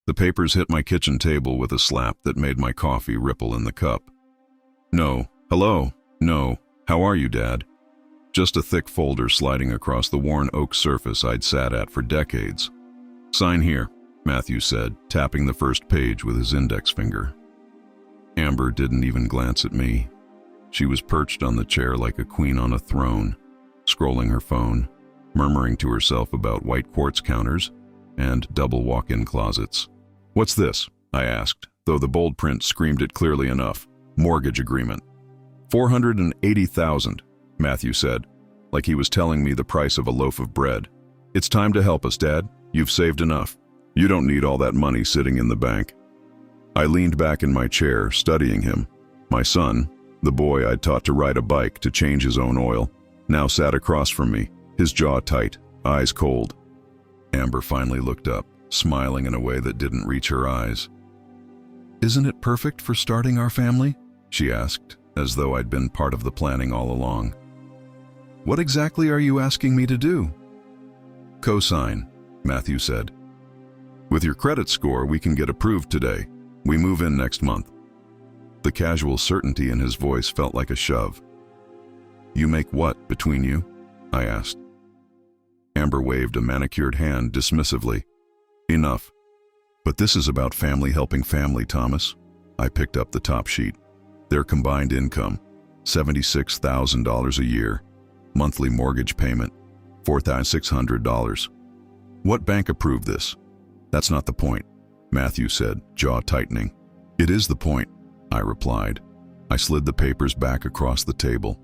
The papers hit my kitchen table with a slap that made my coffee ripple in the cup. No, hello, no, how are you, Dad? Just a thick folder sliding across the worn oak surface I'd sat at for decades. Sign here, Matthew said, tapping the first page with his index finger. Amber didn't even glance at me. She was perched on the chair like a queen on a throne, scrolling her phone, murmuring to herself about white quartz counters and double walk-in closets. What's this? I asked, though the bold print screamed it clearly enough. Mortgage agreement. $480,000, Matthew said, like he was telling me the price of a loaf of bread. It's time to help us, Dad. You've saved enough. You don't need all that money sitting in the bank. I leaned back in my chair, studying him. My son, the boy I'd taught to ride a bike to change his own oil, now sat across from me, his jaw tight, eyes cold. Amber finally looked up, smiling in a way that didn't reach her eyes. "Isn't it perfect for starting our family?" she asked, as though I'd been part of the planning all along. "What exactly are you asking me to do?" "Co-sign," Matthew said. "With your credit score, we can get approved today. We move in next month." The casual certainty in his voice felt like a shove. "You make what between you?" I asked. Amber waved a manicured hand dismissively. "Enough. But this is about family helping family, Thomas." I picked up the top sheet. Their combined income, $76,000 a year. Monthly mortgage payment, $4,600. "What bank approved this?" "That's not the point," Matthew said, jaw tightening. "It is the point," I replied. I slid the papers back across the table.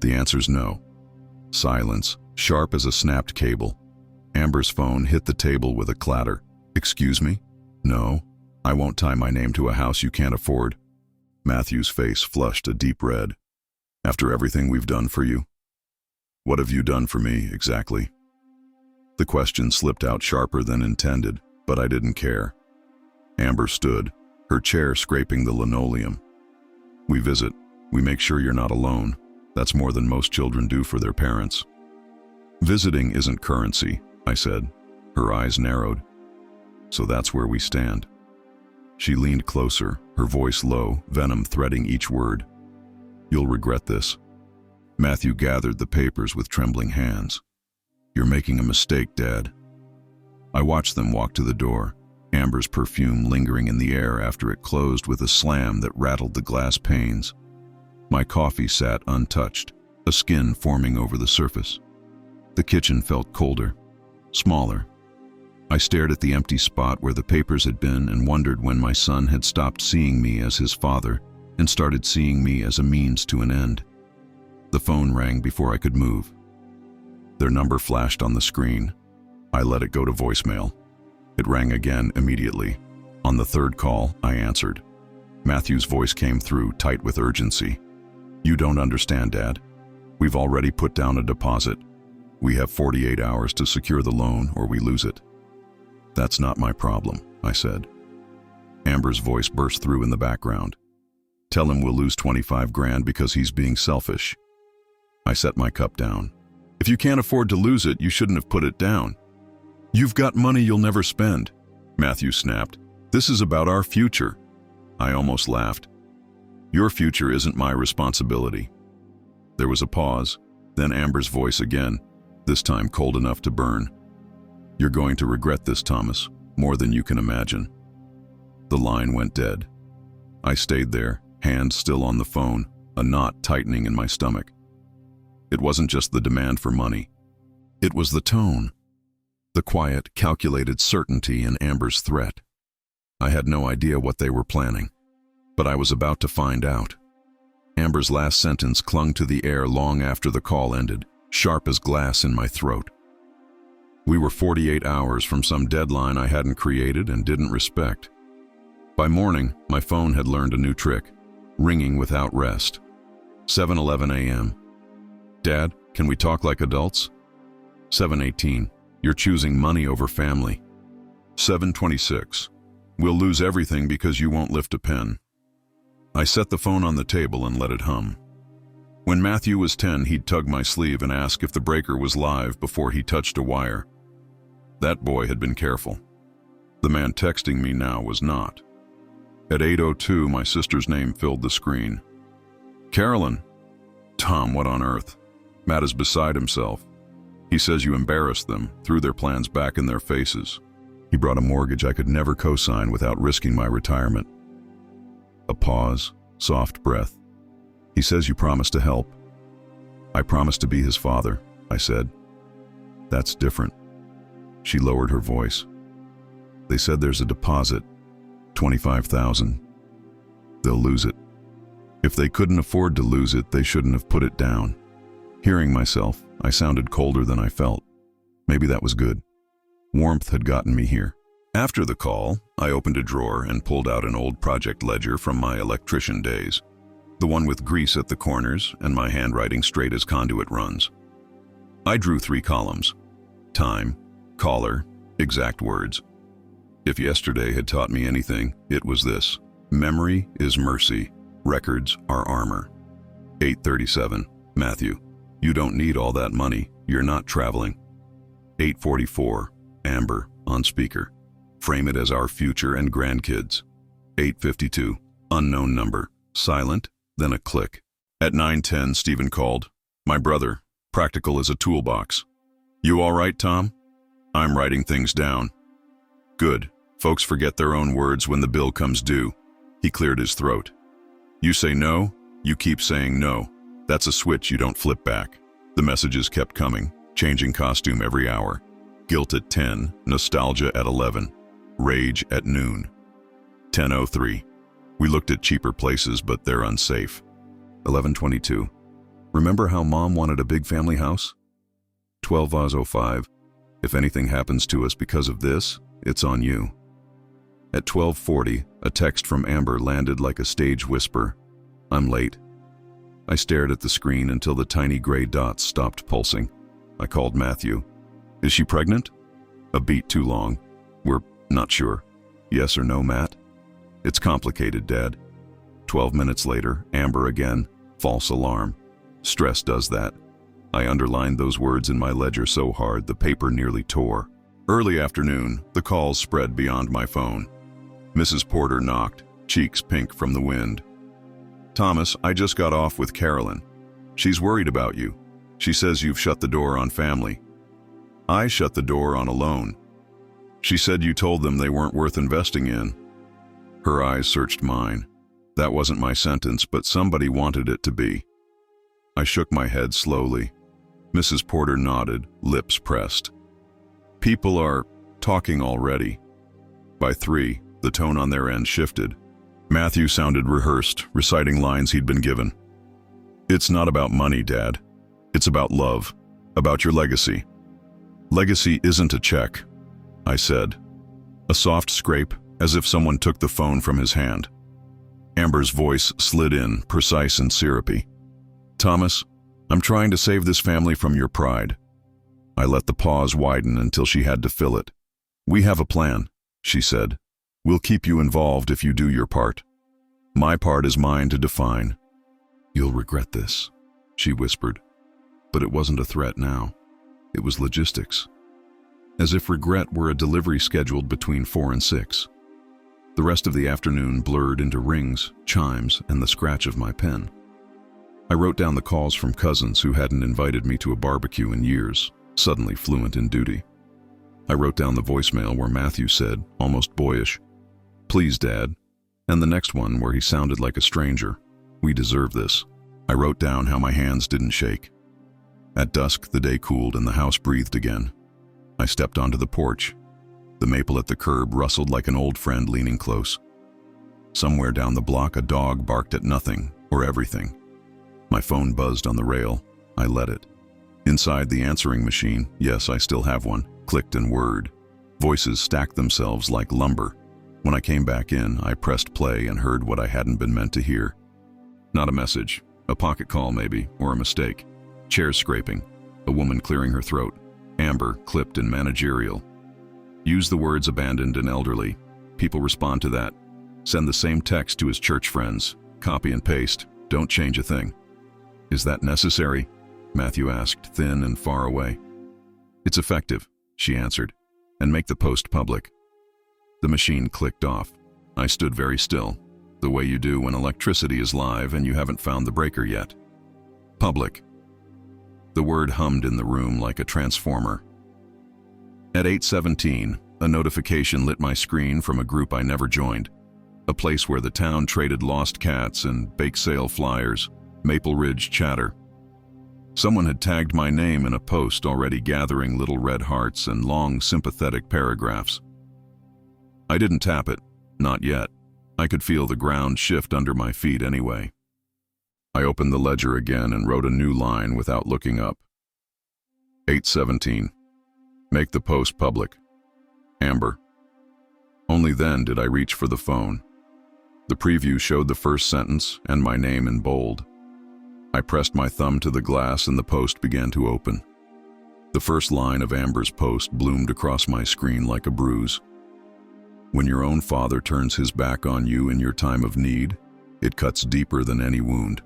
The answer's no. Silence, sharp as a snapped cable. Amber's phone hit the table with a clatter. "Excuse me? No, I won't tie my name to a house you can't afford." Matthew's face flushed a deep red. "After everything we've done for you?" "What have you done for me, exactly?" The question slipped out sharper than intended, but I didn't care. Amber stood, her chair scraping the linoleum. "We visit. We make sure you're not alone. That's more than most children do for their parents." "Visiting isn't currency," I said. Her eyes narrowed. "So that's where we stand." She leaned closer, her voice low, venom threading each word. "You'll regret this." Matthew gathered the papers with trembling hands. "You're making a mistake, Dad." I watched them walk to the door, Amber's perfume lingering in the air after it closed with a slam that rattled the glass panes. My coffee sat untouched, a skin forming over the surface. The kitchen felt colder, smaller. I stared at the empty spot where the papers had been and wondered when my son had stopped seeing me as his father and started seeing me as a means to an end. The phone rang before I could move. Their number flashed on the screen. I let it go to voicemail. It rang again immediately. On the third call, I answered. Matthew's voice came through, tight with urgency. "You don't understand, Dad. We've already put down a deposit. We have 48 hours to secure the loan or we lose it." "That's not my problem," I said. Amber's voice burst through in the background. "Tell him we'll lose 25 grand because he's being selfish." I set my cup down. "If you can't afford to lose it, you shouldn't have put it down." "You've got money you'll never spend," Matthew snapped. "This is about our future." I almost laughed. "Your future isn't my responsibility." There was a pause, then Amber's voice again, this time cold enough to burn. "You're going to regret this, Thomas, more than you can imagine." The line went dead. I stayed there, hand still on the phone, a knot tightening in my stomach. It wasn't just the demand for money. It was the tone. The quiet, calculated certainty in Amber's threat. I had no idea what they were planning, but I was about to find out. Amber's last sentence clung to the air long after the call ended, sharp as glass in my throat. We were 48 hours from some deadline I hadn't created and didn't respect. By morning, my phone had learned a new trick, ringing without rest. 7:11 a.m. "Dad, can we talk like adults?" 7:18. "You're choosing money over family." 7:26. "We'll lose everything because you won't lift a pen." I set the phone on the table and let it hum. When Matthew was 10, he'd tug my sleeve and ask if the breaker was live before he touched a wire. That boy had been careful. The man texting me now was not. At 8:02, my sister's name filled the screen. Carolyn. Tom, what on earth? Matt is beside himself. He says you embarrassed them, threw their plans back in their faces. He brought a mortgage I could never co-sign without risking my retirement. A pause, soft breath. He says you promised to help. I promised to be his father, I said. That's different. She lowered her voice. They said there's a deposit, $25,000. They'll lose it. If they couldn't afford to lose it, they shouldn't have put it down. Hearing myself, I sounded colder than I felt. Maybe that was good. Warmth had gotten me here. After the call, I opened a drawer and pulled out an old project ledger from my electrician days. The one with grease at the corners and my handwriting straight as conduit runs. I drew 3 columns. Time, caller, exact words. If yesterday had taught me anything, it was this. Memory is mercy. Records are armor. 8:37, Matthew. You don't need all that money. You're not traveling. 8:44, Amber, on speaker. Frame it as our future and grandkids. 8:52, unknown number. Silent, then a click. At 9:10, Stephen called. My brother, practical as a toolbox. You all right, Tom? I'm writing things down. Good. Folks forget their own words when the bill comes due. He cleared his throat. You say no, you keep saying no. That's a switch you don't flip back. The messages kept coming, changing costume every hour. Guilt at 10, nostalgia at 11, rage at noon. 10:03. We looked at cheaper places, but they're unsafe. 11:22. Remember how Mom wanted a big family house? 12:05. If anything happens to us because of this, it's on you. At 12:40, a text from Amber landed like a stage whisper. I'm late. I stared at the screen until the tiny gray dots stopped pulsing. I called Matthew. Is she pregnant? A beat too long. We're not sure. Yes or no, Matt? It's complicated, Dad. 12 minutes later, Amber again. False alarm. Stress does that. I underlined those words in my ledger so hard the paper nearly tore. Early afternoon, the calls spread beyond my phone. Mrs. Porter knocked, cheeks pink from the wind. Thomas, I just got off with Carolyn. She's worried about you. She says you've shut the door on family. I shut the door on a loan. She said you told them they weren't worth investing in. Her eyes searched mine. That wasn't my sentence, but somebody wanted it to be. I shook my head slowly. Mrs. Porter nodded, lips pressed. People are talking already. By 3, the tone on their end shifted. Matthew sounded rehearsed, reciting lines he'd been given. It's not about money, Dad. It's about love, about your legacy. Legacy isn't a check, I said. A soft scrape, as if someone took the phone from his hand. Amber's voice slid in, precise and syrupy. Thomas, I'm trying to save this family from your pride. I let the pause widen until she had to fill it. We have a plan, she said. We'll keep you involved if you do your part. My part is mine to define. You'll regret this, she whispered. But it wasn't a threat now. It was logistics. As if regret were a delivery scheduled between 4 and 6. The rest of the afternoon blurred into rings, chimes, and the scratch of my pen. I wrote down the calls from cousins who hadn't invited me to a barbecue in years, suddenly fluent in duty. I wrote down the voicemail where Matthew said, almost boyish, Please, Dad, and the next one where he sounded like a stranger. We deserve this. I wrote down how my hands didn't shake. At dusk, the day cooled and the house breathed again. I stepped onto the porch. The maple at the curb rustled like an old friend leaning close. Somewhere down the block, a dog barked at nothing or everything. My phone buzzed on the rail. I let it. Inside the answering machine, yes, I still have one, clicked and whirred. Voices stacked themselves like lumber. When I came back in, I pressed play and heard what I hadn't been meant to hear. Not a message, a pocket call maybe, or a mistake. Chairs scraping, a woman clearing her throat. Amber, clipped and managerial. Use the words abandoned and elderly. People respond to that. Send the same text to his church friends. Copy and paste. Don't change a thing. Is that necessary? Matthew asked, thin and far away. It's effective, she answered, and make the post public. The machine clicked off. I stood very still, the way you do when electricity is live and you haven't found the breaker yet. Public. The word hummed in the room like a transformer. At 8:17, a notification lit my screen from a group I never joined, a place where the town traded lost cats and bake sale flyers, Maple Ridge chatter. Someone had tagged my name in a post already gathering little red hearts and long, sympathetic paragraphs. I didn't tap it, not yet. I could feel the ground shift under my feet anyway. I opened the ledger again and wrote a new line without looking up. 8:17. Make the post public. Amber. Only then did I reach for the phone. The preview showed the first sentence and my name in bold. I pressed my thumb to the glass and the post began to open. The first line of Amber's post bloomed across my screen like a bruise. When your own father turns his back on you in your time of need, it cuts deeper than any wound.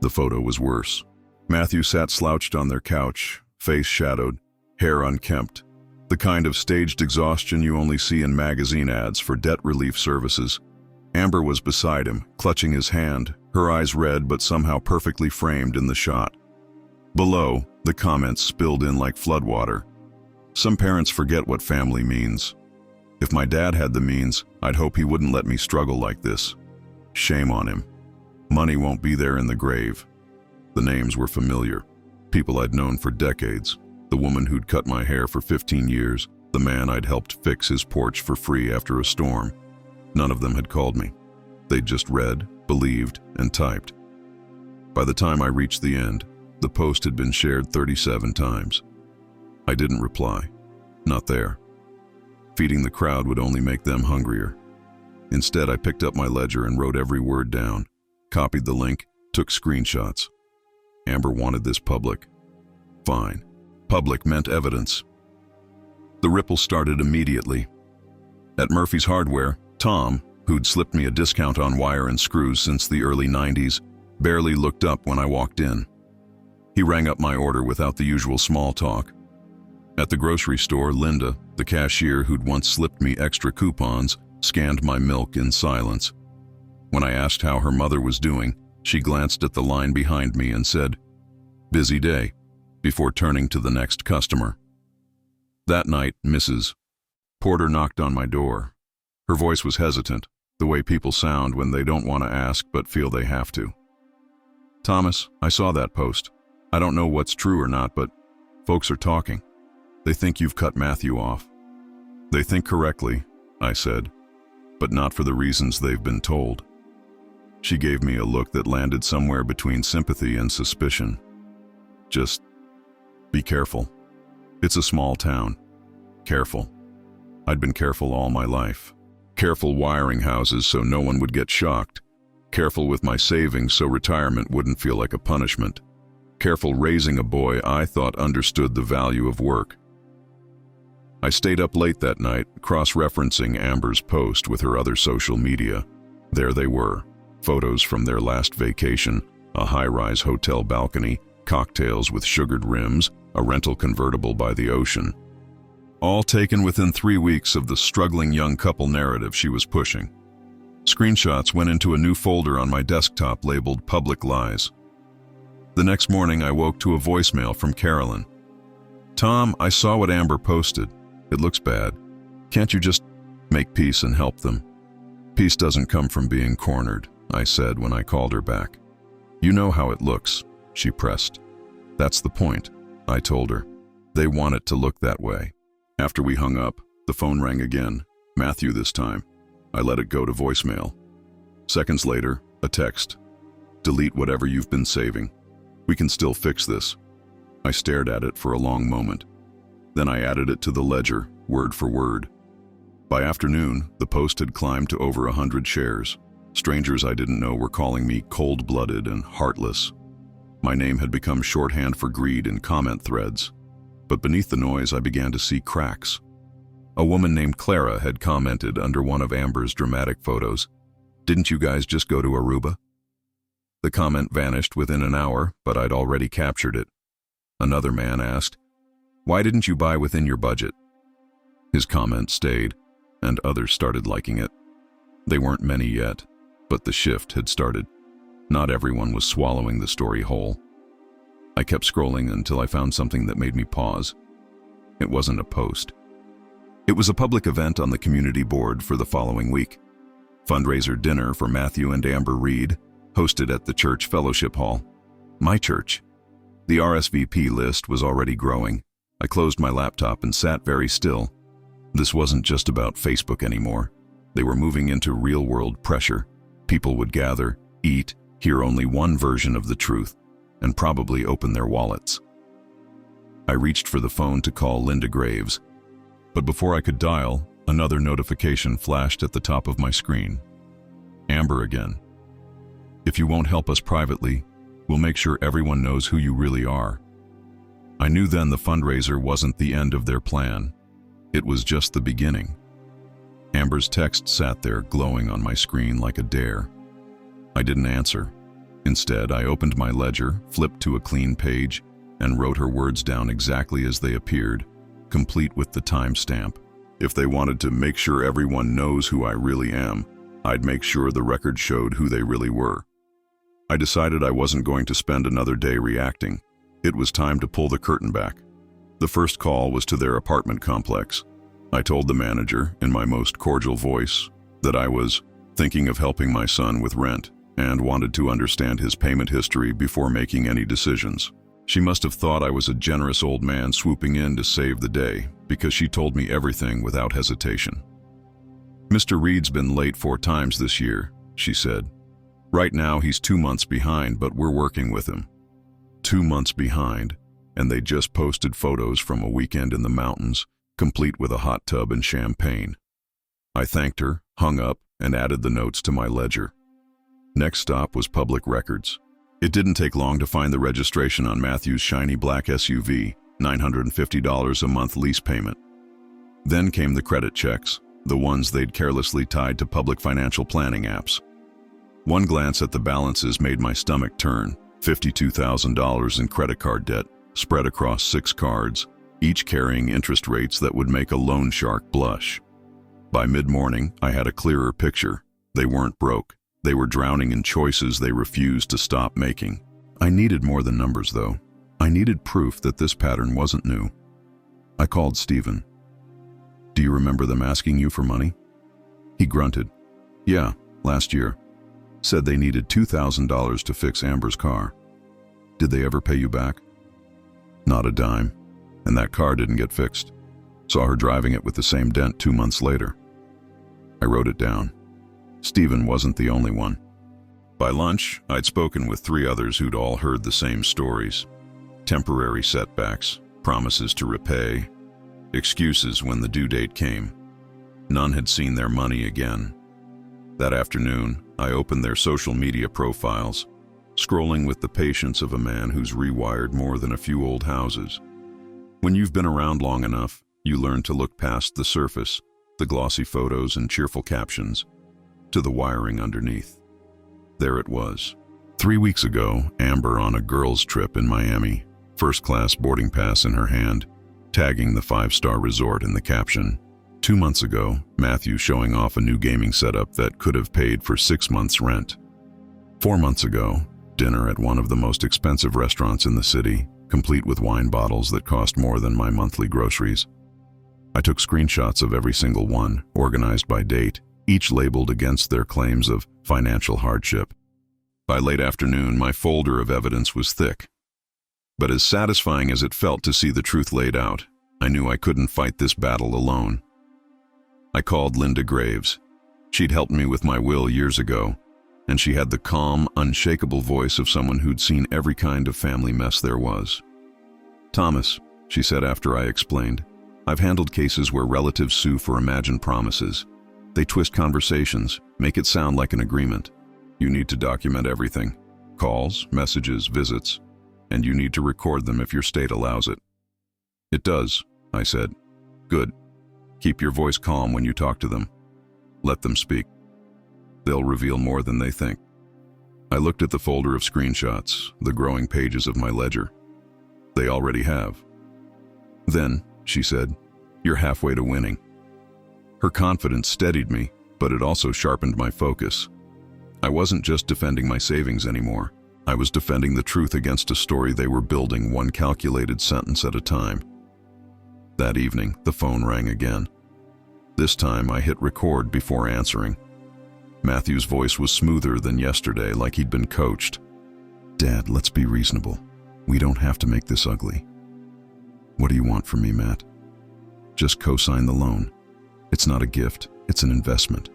The photo was worse. Matthew sat slouched on their couch, face shadowed, hair unkempt, the kind of staged exhaustion you only see in magazine ads for debt relief services. Amber was beside him, clutching his hand, her eyes red but somehow perfectly framed in the shot. Below, the comments spilled in like floodwater. Some parents forget what family means. If my dad had the means, I'd hope he wouldn't let me struggle like this. Shame on him. Money won't be there in the grave. The names were familiar. People I'd known for decades. The woman who'd cut my hair for 15 years. The man I'd helped fix his porch for free after a storm. None of them had called me. They'd just read, believed, and typed. By the time I reached the end, the post had been shared 37 times. I didn't reply. Not there. Feeding the crowd would only make them hungrier. Instead, I picked up my ledger and wrote every word down, copied the link, took screenshots. Amber wanted this public. Fine. Public meant evidence. The ripple started immediately. At Murphy's Hardware, Tom, who'd slipped me a discount on wire and screws since the early 90s, barely looked up when I walked in. He rang up my order without the usual small talk. At the grocery store, Linda, the cashier who'd once slipped me extra coupons, scanned my milk in silence. When I asked how her mother was doing, she glanced at the line behind me and said, "Busy day," before turning to the next customer. That night, Mrs. Porter knocked on my door. Her voice was hesitant, the way people sound when they don't want to ask but feel they have to. "Thomas, I saw that post. I don't know what's true or not, but folks are talking. They think you've cut Matthew off." "They think correctly," I said, "but not for the reasons they've been told." She gave me a look that landed somewhere between sympathy and suspicion. "Just be careful. It's a small town. Careful." I'd been careful all my life. Careful wiring houses so no one would get shocked. Careful with my savings so retirement wouldn't feel like a punishment. Careful raising a boy I thought understood the value of work. I stayed up late that night, cross-referencing Amber's post with her other social media. There they were, photos from their last vacation, a high-rise hotel balcony, cocktails with sugared rims, a rental convertible by the ocean. All taken within 3 weeks of the struggling young couple narrative she was pushing. Screenshots went into a new folder on my desktop labeled Public Lies. The next morning I woke to a voicemail from Carolyn. "Tom, I saw what Amber posted. It looks bad. Can't you just make peace and help them?" "Peace doesn't come from being cornered," I said when I called her back. "You know how it looks," she pressed. "That's the point," I told her. "They want it to look that way." After we hung up, the phone rang again, Matthew this time. I let it go to voicemail. Seconds later, a text. "Delete whatever you've been saving. We can still fix this." I stared at it for a long moment. Then I added it to the ledger, word for word. By afternoon, the post had climbed to over 100 shares. Strangers I didn't know were calling me cold-blooded and heartless. My name had become shorthand for greed in comment threads. But beneath the noise, I began to see cracks. A woman named Clara had commented under one of Amber's dramatic photos, "Didn't you guys just go to Aruba?" The comment vanished within an hour, but I'd already captured it. Another man asked, "Why didn't you buy within your budget?" His comment stayed, and others started liking it. They weren't many yet, but the shift had started. Not everyone was swallowing the story whole. I kept scrolling until I found something that made me pause. It wasn't a post. It was a public event on the community board for the following week. Fundraiser dinner for Matthew and Amber Reed, hosted at the church fellowship hall. My church. The RSVP list was already growing. I closed my laptop and sat very still. This wasn't just about Facebook anymore. They were moving into real-world pressure. People would gather, eat, hear only one version of the truth, and probably open their wallets. I reached for the phone to call Linda Graves, but before I could dial, another notification flashed at the top of my screen. Amber again. If you won't help us privately, we'll make sure everyone knows who you really are. I knew then the fundraiser wasn't the end of their plan. It was just the beginning. Amber's text sat there glowing on my screen like a dare. I didn't answer. Instead, I opened my ledger, flipped to a clean page, and wrote her words down exactly as they appeared, complete with the timestamp. If they wanted to make sure everyone knows who I really am, I'd make sure the record showed who they really were. I decided I wasn't going to spend another day reacting. It was time to pull the curtain back. The first call was to their apartment complex. I told the manager, in my most cordial voice, that I was thinking of helping my son with rent and wanted to understand his payment history before making any decisions. She must have thought I was a generous old man swooping in to save the day, because she told me everything without hesitation. "Mr. Reed's been late 4 times this year," she said. "Right now he's 2 months behind, but we're working with him." 2 months behind, and they just posted photos from a weekend in the mountains, complete with a hot tub and champagne. I thanked her, hung up, and added the notes to my ledger. Next stop was public records. It didn't take long to find the registration on Matthew's shiny black SUV, $950 a month lease payment. Then came the credit checks, the ones they'd carelessly tied to public financial planning apps. One glance at the balances made my stomach turn. $52,000 in credit card debt, spread across 6 cards, each carrying interest rates that would make a loan shark blush. By mid-morning, I had a clearer picture. They weren't broke. They were drowning in choices they refused to stop making. I needed more than numbers, though. I needed proof that this pattern wasn't new. I called Stephen. "Do you remember them asking you for money?" He grunted. "Yeah, last year. Said they needed $2,000 to fix Amber's car. Did they ever pay you back?" "Not a dime. And that car didn't get fixed. Saw her driving it with the same dent 2 months later." I wrote it down. Stephen wasn't the only one. By lunch, I'd spoken with 3 others who'd all heard the same stories. Temporary setbacks, promises to repay, excuses when the due date came. None had seen their money again. That afternoon, I opened their social media profiles, scrolling with the patience of a man who's rewired more than a few old houses. When you've been around long enough, you learn to look past the surface, the glossy photos and cheerful captions, to the wiring underneath. There it was. 3 weeks ago, Amber on a girls' trip in Miami, first-class boarding pass in her hand, tagging the 5-star resort in the caption. 2 months ago, Matthew showing off a new gaming setup that could have paid for 6 months' rent. 4 months ago, dinner at one of the most expensive restaurants in the city, complete with wine bottles that cost more than my monthly groceries. I took screenshots of every single one, organized by date, each labeled against their claims of financial hardship. By late afternoon, my folder of evidence was thick. But as satisfying as it felt to see the truth laid out, I knew I couldn't fight this battle alone. I called Linda Graves. She'd helped me with my will years ago, and she had the calm, unshakable voice of someone who'd seen every kind of family mess there was. "Thomas," she said after I explained, "I've handled cases where relatives sue for imagined promises. They twist conversations, make it sound like an agreement. You need to document everything. Calls, messages, visits. And you need to record them if your state allows it." "It does," I said. "Good. Keep your voice calm when you talk to them. Let them speak. They'll reveal more than they think." I looked at the folder of screenshots, the growing pages of my ledger. "They already have." "Then," she said, "you're halfway to winning." Her confidence steadied me, but it also sharpened my focus. I wasn't just defending my savings anymore. I was defending the truth against a story they were building one calculated sentence at a time. That evening, the phone rang again. This time, I hit record before answering. Matthew's voice was smoother than yesterday, like he'd been coached. "Dad, let's be reasonable. We don't have to make this ugly." "What do you want from me, Matt?" "Just co-sign the loan. It's not a gift, it's an investment.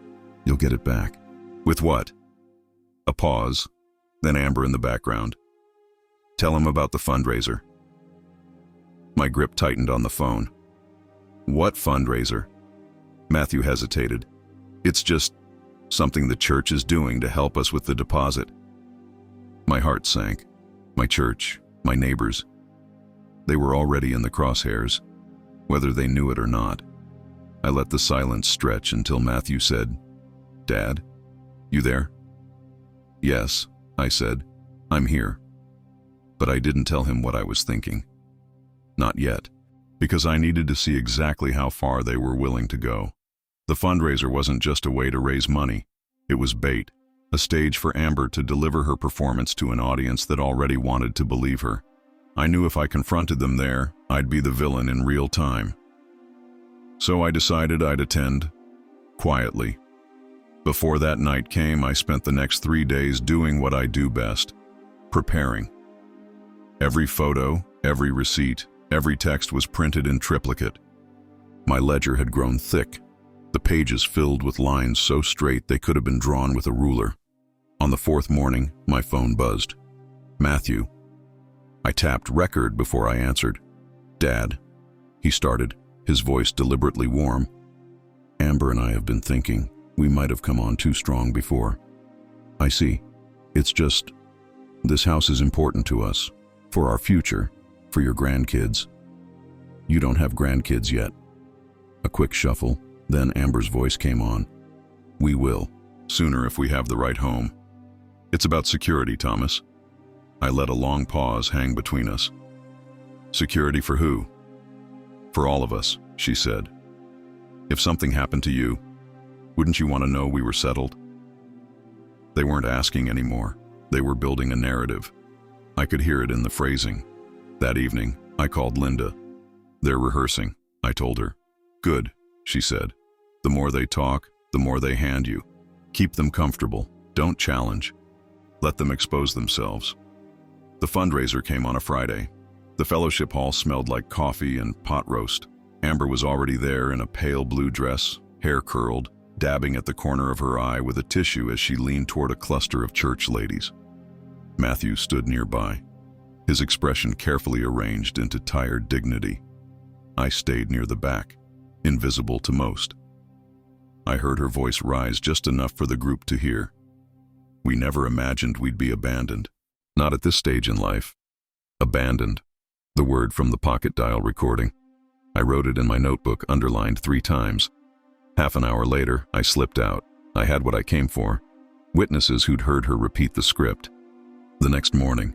You'll get it back." "With what?" A pause, then Amber in the background. "Tell him about the fundraiser." My grip tightened on the phone. "What fundraiser?" Matthew hesitated. "It's just something the church is doing to help us with the deposit." My heart sank. My church, my neighbors, they were already in the crosshairs, whether they knew it or not. I let the silence stretch until Matthew said, "Dad, you there?" "Yes," I said, "I'm here." But I didn't tell him what I was thinking. Not yet, because I needed to see exactly how far they were willing to go. The fundraiser wasn't just a way to raise money. It was bait, a stage for Amber to deliver her performance to an audience that already wanted to believe her. I knew if I confronted them there, I'd be the villain in real time. So I decided I'd attend, quietly. Before that night came, I spent the next 3 days doing what I do best, preparing. Every photo, every receipt, every text was printed in triplicate. My ledger had grown thick, the pages filled with lines so straight they could have been drawn with a ruler. On the 4th morning, my phone buzzed. "Matthew." I tapped record before I answered. "Dad," he started, his voice deliberately warm. "Amber and I have been thinking we might have come on too strong before." "I see. It's just, this house is important to us, for our future, for your grandkids." "You don't have grandkids yet." A quick shuffle, then Amber's voice came on. "We will, sooner if we have the right home. It's about security, Thomas." I let a long pause hang between us. "Security for who?" "For all of us," she said. "If something happened to you, wouldn't you want to know we were settled?" They weren't asking anymore. They were building a narrative. I could hear it in the phrasing. That evening, I called Linda. "They're rehearsing," I told her. "Good," she said. "The more they talk, the more they hand you. Keep them comfortable. Don't challenge. Let them expose themselves." The fundraiser came on a Friday. The fellowship hall smelled like coffee and pot roast. Amber was already there in a pale blue dress, hair curled, dabbing at the corner of her eye with a tissue as she leaned toward a cluster of church ladies. Matthew stood nearby, his expression carefully arranged into tired dignity. I stayed near the back, invisible to most. I heard her voice rise just enough for the group to hear. "We never imagined we'd be abandoned. Not at this stage in life." Abandoned. The word from the pocket dial recording. I wrote it in my notebook, underlined 3 times. Half an hour later, I slipped out. I had what I came for. Witnesses who'd heard her repeat the script. The next morning,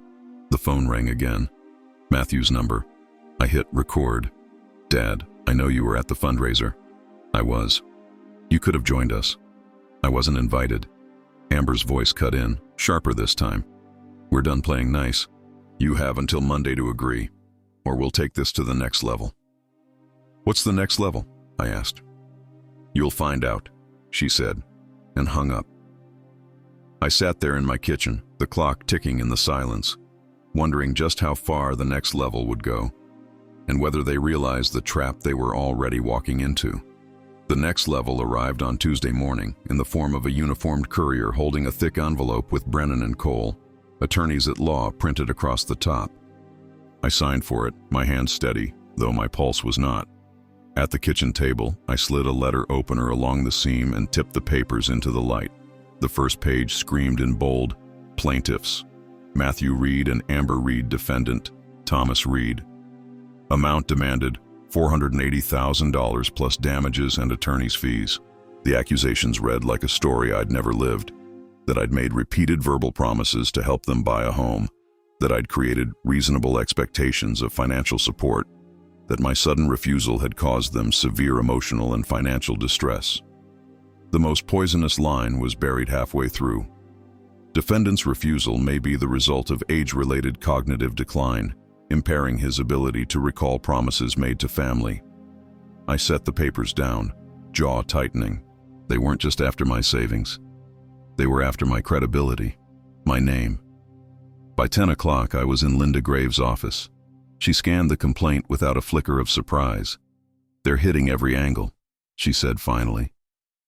the phone rang again. Matthew's number. I hit record. "Dad, I know you were at the fundraiser." I was. "You could have joined us." I wasn't invited. Amber's voice cut in, sharper this time. "We're done playing nice. You have until Monday to agree, or we'll take this to the next level." "What's the next level?" I asked. "You'll find out," she said, and hung up. I sat there in my kitchen, the clock ticking in the silence, wondering just how far the next level would go, and whether they realized the trap they were already walking into. The next level arrived on Tuesday morning in the form of a uniformed courier holding a thick envelope with Brennan and Cole, attorneys at law, printed across the top. I signed for it, my hand steady, though my pulse was not. At the kitchen table, I slid a letter opener along the seam and tipped the papers into the light. The first page screamed in bold, "Plaintiffs, Matthew Reed and Amber Reed, defendant, Thomas Reed. Amount demanded, $480,000 plus damages and attorney's fees." The accusations read like a story I'd never lived, that I'd made repeated verbal promises to help them buy a home, that I'd created reasonable expectations of financial support, that my sudden refusal had caused them severe emotional and financial distress. The most poisonous line was buried halfway through. Defendant's refusal may be the result of age-related cognitive decline, impairing his ability to recall promises made to family. I set the papers down, jaw tightening. They weren't just after my savings. They were after my credibility, my name. By 10 o'clock, I was in Linda Graves' office. She scanned the complaint without a flicker of surprise. "They're hitting every angle," she said finally.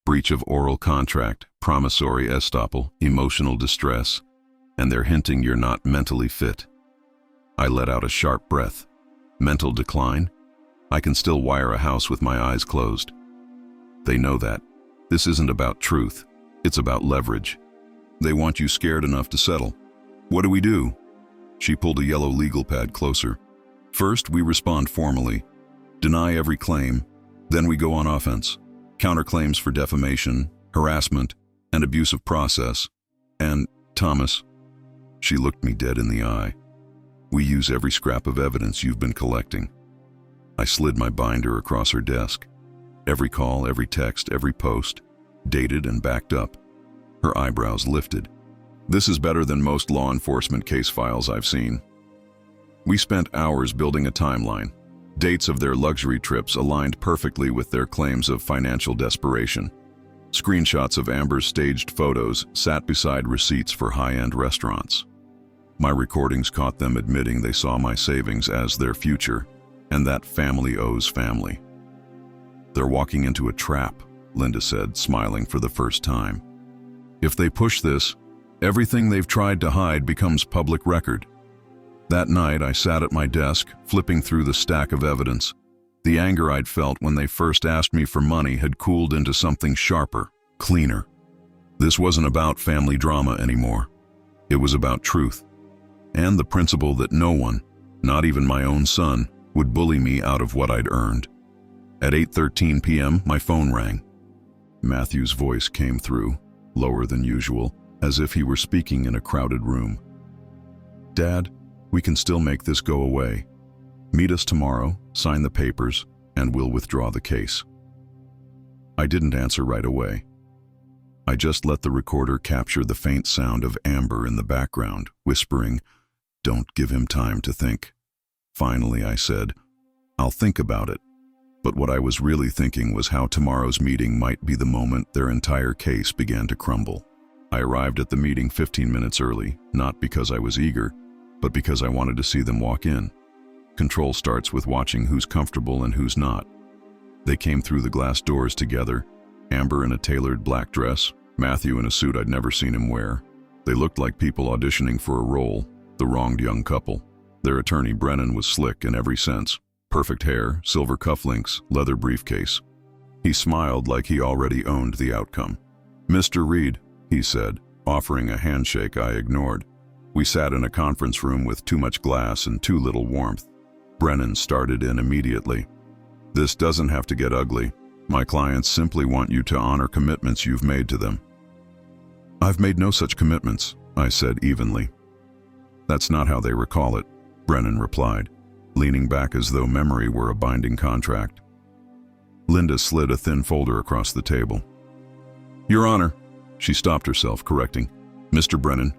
"Breach of oral contract, promissory estoppel, emotional distress, and they're hinting you're not mentally fit." I let out a sharp breath. Mental decline? I can still wire a house with my eyes closed. They know that. This isn't about truth. It's about leverage. They want you scared enough to settle. "What do we do?" She pulled a yellow legal pad closer. "First, we respond formally, deny every claim, then we go on offense. Counterclaims for defamation, harassment, and abuse of process. And, Thomas," she looked me dead in the eye, "we use every scrap of evidence you've been collecting." I slid my binder across her desk. Every call, every text, every post, dated and backed up. Her eyebrows lifted. "This is better than most law enforcement case files I've seen." We spent hours building a timeline. Dates of their luxury trips aligned perfectly with their claims of financial desperation. Screenshots of Amber's staged photos sat beside receipts for high-end restaurants. My recordings caught them admitting they saw my savings as their future, and that family owes family. "They're walking into a trap," Linda said, smiling for the first time. "If they push this, everything they've tried to hide becomes public record." That night, I sat at my desk, flipping through the stack of evidence. The anger I'd felt when they first asked me for money had cooled into something sharper, cleaner. This wasn't about family drama anymore. It was about truth, and the principle that no one, not even my own son, would bully me out of what I'd earned. At 8:13 p.m., my phone rang. Matthew's voice came through, lower than usual, as if he were speaking in a crowded room. "Dad, we can still make this go away. Meet us tomorrow, sign the papers, and we'll withdraw the case." I didn't answer right away. I just let the recorder capture the faint sound of Amber in the background, whispering, "Don't give him time to think." Finally, I said, "I'll think about it." But what I was really thinking was how tomorrow's meeting might be the moment their entire case began to crumble. I arrived at the meeting 15 minutes early, not because I was eager, but because I wanted to see them walk in. Control starts with watching who's comfortable and who's not. They came through the glass doors together, Amber in a tailored black dress, Matthew in a suit I'd never seen him wear. They looked like people auditioning for a role, the wronged young couple. Their attorney, Brennan, was slick in every sense. Perfect hair, silver cufflinks, leather briefcase. He smiled like he already owned the outcome. "Mr. Reed," he said, offering a handshake I ignored. We sat in a conference room with too much glass and too little warmth. Brennan started in immediately. "This doesn't have to get ugly. My clients simply want you to honor commitments you've made to them." "I've made no such commitments," I said evenly. "That's not how they recall it," Brennan replied, leaning back as though memory were a binding contract. Linda slid a thin folder across the table. "Your Honor," she stopped herself, correcting. "Mr. Brennan,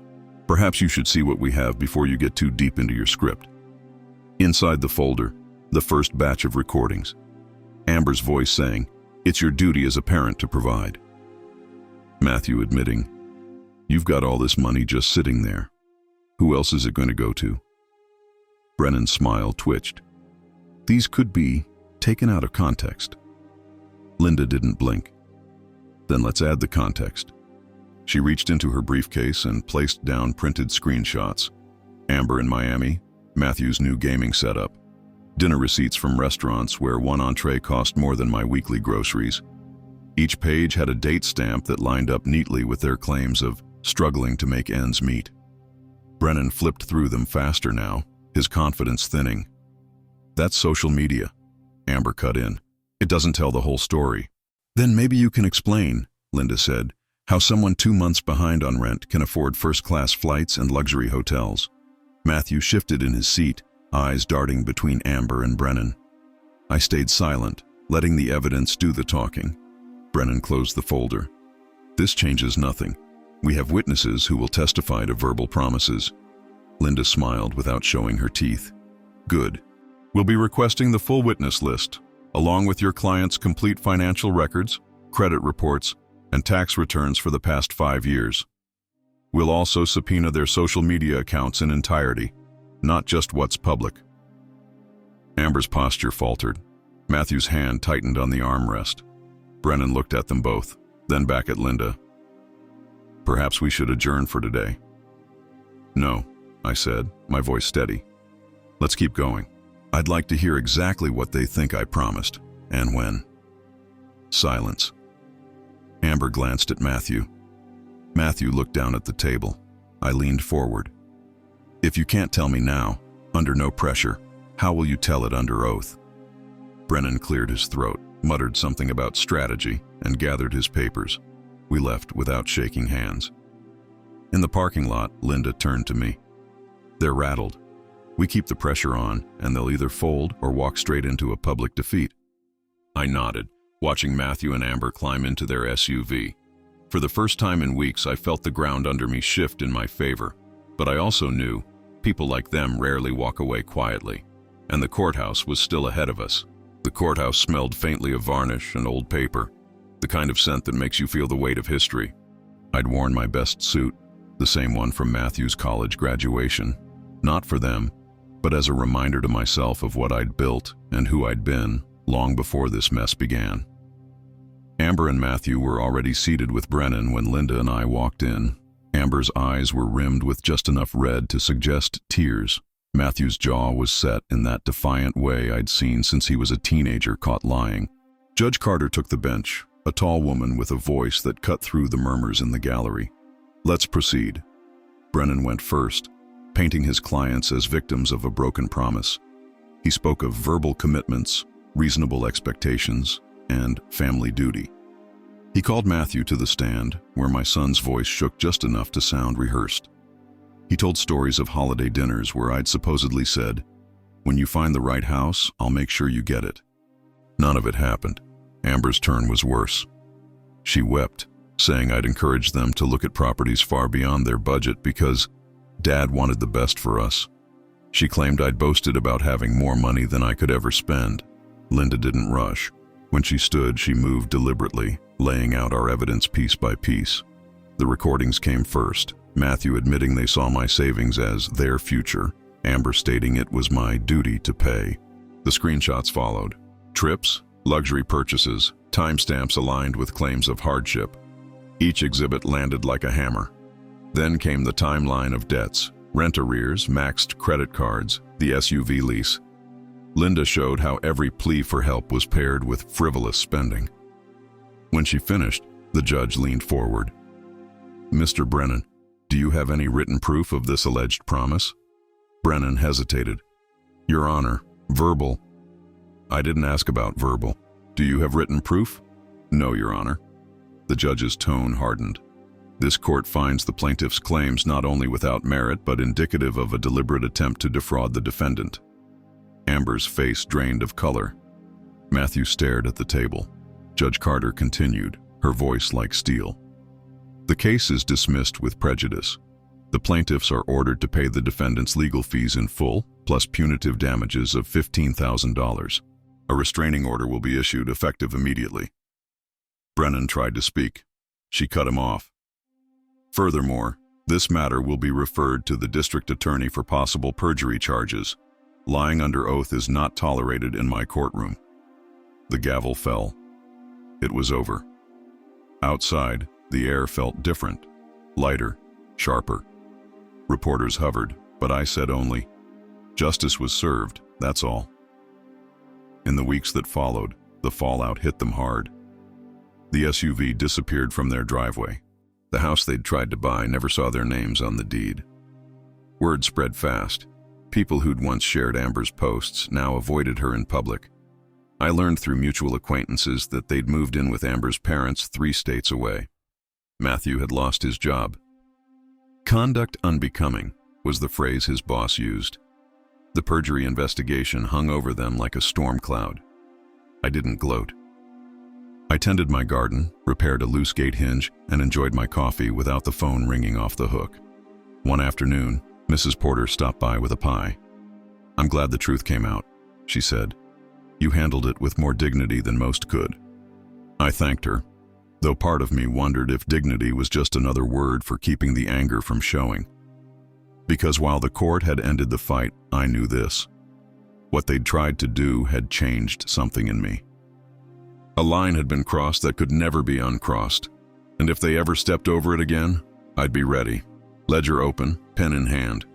perhaps you should see what we have before you get too deep into your script." Inside the folder, the first batch of recordings. Amber's voice saying, "It's your duty as a parent to provide." Matthew admitting, "You've got all this money just sitting there. Who else is it going to go to?" Brennan's smile twitched. "These could be taken out of context." Linda didn't blink. "Then let's add the context." She reached into her briefcase and placed down printed screenshots. Amber in Miami, Matthew's new gaming setup, dinner receipts from restaurants where one entree cost more than my weekly groceries. Each page had a date stamp that lined up neatly with their claims of struggling to make ends meet. Brennan flipped through them faster now, his confidence thinning. "That's social media," Amber cut in. "It doesn't tell the whole story." "Then maybe you can explain," Linda said, "how someone 2 months behind on rent can afford first-class flights and luxury hotels." Matthew shifted in his seat, eyes darting between Amber and Brennan. I stayed silent, letting the evidence do the talking. Brennan closed the folder. This changes nothing. We have witnesses who will testify to verbal promises. Linda smiled without showing her teeth. Good. We'll be requesting the full witness list, along with your client's complete financial records, credit reports, and tax returns for the past 5 years. We'll also subpoena their social media accounts in entirety, not just what's public. Amber's posture faltered. Matthew's hand tightened on the armrest. Brennan looked at them both, then back at Linda. Perhaps we should adjourn for today. No, I said, my voice steady. Let's keep going. I'd like to hear exactly what they think I promised, and when. Silence. Amber glanced at Matthew. Matthew looked down at the table. I leaned forward. If you can't tell me now, under no pressure, how will you tell it under oath? Brennan cleared his throat, muttered something about strategy, and gathered his papers. We left without shaking hands. In the parking lot, Linda turned to me. They're rattled. We keep the pressure on, and they'll either fold or walk straight into a public defeat. I nodded, watching Matthew and Amber climb into their SUV. For the first time in weeks, I felt the ground under me shift in my favor. But I also knew people like them rarely walk away quietly, and the courthouse was still ahead of us. The courthouse smelled faintly of varnish and old paper, the kind of scent that makes you feel the weight of history. I'd worn my best suit, the same one from Matthew's college graduation, not for them, but as a reminder to myself of what I'd built and who I'd been long before this mess began. Amber and Matthew were already seated with Brennan when Linda and I walked in. Amber's eyes were rimmed with just enough red to suggest tears. Matthew's jaw was set in that defiant way I'd seen since he was a teenager caught lying. Judge Carter took the bench, a tall woman with a voice that cut through the murmurs in the gallery. Let's proceed. Brennan went first, painting his clients as victims of a broken promise. He spoke of verbal commitments, reasonable expectations, and family duty. He called Matthew to the stand, where my son's voice shook just enough to sound rehearsed. He told stories of holiday dinners where I'd supposedly said, "When you find the right house, I'll make sure you get it." None of it happened. Amber's turn was worse. She wept, saying I'd encouraged them to look at properties far beyond their budget because Dad wanted the best for us. She claimed I'd boasted about having more money than I could ever spend. Linda didn't rush. When she stood, she moved deliberately, laying out our evidence piece by piece. The recordings came first, Matthew admitting they saw my savings as their future, Amber stating it was my duty to pay. The screenshots followed. Trips, luxury purchases, timestamps aligned with claims of hardship. Each exhibit landed like a hammer. Then came the timeline of debts, rent arrears, maxed credit cards, the SUV lease. Linda showed how every plea for help was paired with frivolous spending. When she finished, the judge leaned forward. "Mr. Brennan, do you have any written proof of this alleged promise?" Brennan hesitated. "Your Honor, verbal." "I didn't ask about verbal. Do you have written proof?" "No, Your Honor." The judge's tone hardened. This court finds the plaintiff's claims not only without merit but indicative of a deliberate attempt to defraud the defendant. Amber's face drained of color. Matthew stared at the table. Judge Carter continued, her voice like steel. "The case is dismissed with prejudice. The plaintiffs are ordered to pay the defendant's legal fees in full, plus punitive damages of $15,000. A restraining order will be issued effective immediately." Brennan tried to speak. She cut him off. "Furthermore, this matter will be referred to the district attorney for possible perjury charges. Lying under oath is not tolerated in my courtroom." The gavel fell. It was over. Outside, the air felt different, lighter, sharper. Reporters hovered, but I said only, "Justice was served, that's all." In the weeks that followed, the fallout hit them hard. The SUV disappeared from their driveway. The house they'd tried to buy never saw their names on the deed. Word spread fast. People who'd once shared Amber's posts now avoided her in public. I learned through mutual acquaintances that they'd moved in with Amber's parents 3 states away. Matthew had lost his job. "Conduct unbecoming" was the phrase his boss used. The perjury investigation hung over them like a storm cloud. I didn't gloat. I tended my garden, repaired a loose gate hinge, and enjoyed my coffee without the phone ringing off the hook. One afternoon, Mrs. Porter stopped by with a pie. "I'm glad the truth came out," she said. "You handled it with more dignity than most could." I thanked her, though part of me wondered if dignity was just another word for keeping the anger from showing. Because while the court had ended the fight, I knew this. What they'd tried to do had changed something in me. A line had been crossed that could never be uncrossed, and if they ever stepped over it again, I'd be ready, ledger open, pen in hand.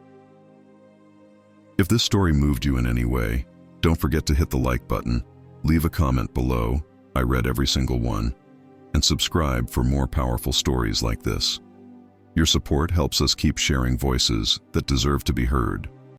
If this story moved you in any way, don't forget to hit the like button, leave a comment below, I read every single one, and subscribe for more powerful stories like this. Your support helps us keep sharing voices that deserve to be heard.